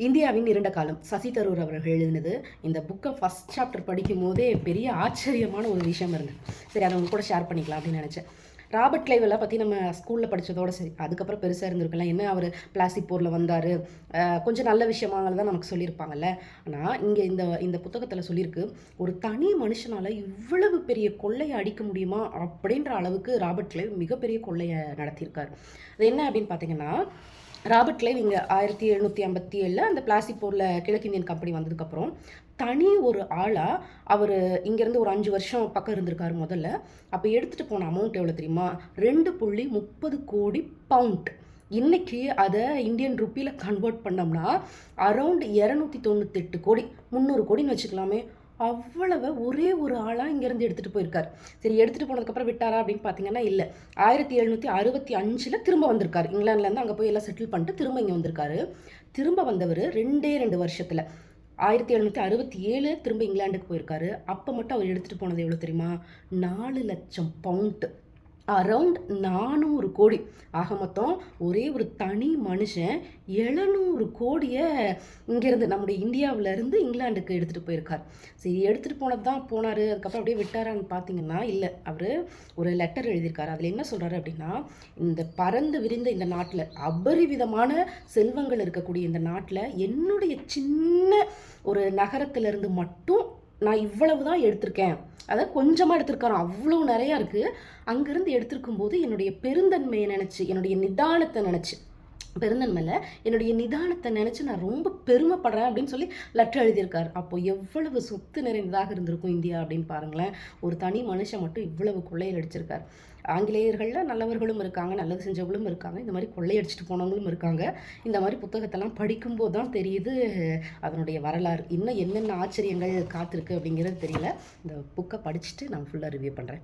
இந்தியாவின் இருண்ட காலம் சசி தரூர் அவர்கள் எழுதினது. இந்த புக்கை ஃபஸ்ட் சாப்டர் படிக்கும் போதே பெரிய ஆச்சரியமான ஒரு விஷயம் இருந்தது. சரி, அதை உங்க கூட ஷேர் பண்ணிக்கலாம் அப்படின்னு நினச்சேன். ராபர்ட் கிளைவெல்லாம் பற்றி நம்ம ஸ்கூலில் படித்ததோடு சரி, அதுக்கப்புறம் பெருசாக இருந்திருக்கலாம். என்ன அவர் பிளாஸ்டிக் போரில் வந்தார், கொஞ்சம் நல்ல விஷயமாக தான் நமக்கு சொல்லியிருப்பாங்கல்ல. ஆனால் இங்கே இந்த இந்த புத்தகத்தில் சொல்லியிருக்கு, ஒரு தனி மனுஷனால் இவ்வளவு பெரிய கொள்ளையை அடிக்க முடியுமா அப்படின்ற அளவுக்கு ராபர்ட் கிளைவ் மிகப்பெரிய கொள்ளையை நடத்தியிருக்கார். அது என்ன அப்படின்னு பார்த்தீங்கன்னா, ராபர்ட் கிளைவ் இங்கே 1757 அந்த பிளாஸ்டிக் போரில் கிழக்கிந்தியன் கம்பெனி வந்ததுக்கப்புறம் தனி ஒரு ஆளாக அவர் இங்கேருந்து ஒரு 5 வருஷம் பக்கம் இருந்திருக்காரு முதல்ல. அப்போ எடுத்துகிட்டு போன அமௌண்ட் எவ்வளோ தெரியுமா? 2.30 கோடி பவுண்ட். இன்னைக்கு அதை இந்தியன் ருப்பியில் கன்வெர்ட் பண்ணோம்னா அரௌண்ட் 298 கோடி, 300 கோடின்னு வச்சுக்கலாமே. அவ்வளவு ஒரே ஒரு ஆளாக இங்கேருந்து எடுத்துகிட்டு போயிருக்கார். சரி, எடுத்துகிட்டு போனதுக்கப்புறம் விட்டாரா அப்படின்னு பார்த்தீங்கன்னா இல்லை. 1765 திரும்ப வந்திருக்காரு. இங்கிலாந்துலேருந்து அங்கே போய் எல்லாம் செட்டில் பண்ணிட்டு திரும்ப இங்கே வந்திருக்காரு. திரும்ப வந்தவர் 2 வருஷத்தில் 1767 திரும்ப இங்கிலாந்துக்கு போயிருக்காரு. அப்போ மட்டும் அவர் எடுத்துகிட்டு போனது எவ்வளோ தெரியுமா? 4 லட்சம் பவுண்ட், அரவுண்ட் 400 கோடி. ஆக மொத்தம் ஒரே ஒரு தனி மனுஷன் 700 கோடியை இங்கேருந்து நம்முடைய இந்தியாவிலேருந்து இங்கிலாந்துக்கு எடுத்துகிட்டு போயிருக்கார். சரி, எடுத்துகிட்டு போனது தான் போனார். அதுக்கப்புறம் அப்படியே விட்டாரான்னு பார்த்தீங்கன்னா இல்லை. அவர் ஒரு லெட்டர் எழுதியிருக்காரு. அதில் என்ன சொல்கிறாரு அப்படின்னா, இந்த பறந்து விரிந்த இந்த நாட்டில், அபரிவிதமான செல்வங்கள் இருக்கக்கூடிய இந்த நாட்டில், என்னுடைய சின்ன ஒரு நகரத்திலிருந்து மட்டும் நான் இவ்வளவு தான் எடுத்திருக்கேன். அதை கொஞ்சமாக எடுத்திருக்காராம், அவ்வளோ நிறையா இருக்குது. அங்கேருந்து எடுத்திருக்கும் போது என்னுடைய பெருந்தன்மையை நினச்சி, என்னுடைய நிதானத்தை நினச்சி, பெருந்தன்மையில் என்னுடைய நிதானத்தை நினச்சி நான் ரொம்ப பெருமைப்படுறேன் அப்படின்னு சொல்லி லெட்டர் எழுதியிருக்கார். அப்போது எவ்வளவு சொத்து நிறைந்ததாக இருந்திருக்கும் இந்தியா அப்படின்னு பாருங்களேன். ஒரு தனி மனுஷன் மட்டும் இவ்வளவு கொள்ளையில் அடிச்சிருக்கார். ஆங்கிலேயர்களில் நல்லவர்களும் இருக்காங்க, நல்லது செஞ்சவங்களும் இருக்காங்க, இந்த மாதிரி கொள்ளையடிச்சிட்டு போனவங்களும் இருக்காங்க. இந்த மாதிரி புத்தகத்தெல்லாம் படிக்கும்போது தான் தெரியுது அதனுடைய வரலாறு. இன்னும் என்னென்ன ஆச்சரியங்கள் காத்திருக்கு அப்படிங்கிறது தெரியல. இந்த புக்கை படிச்சுட்டு நான் ஃபுல்லாக ரிவ்யூ பண்ணுறேன்.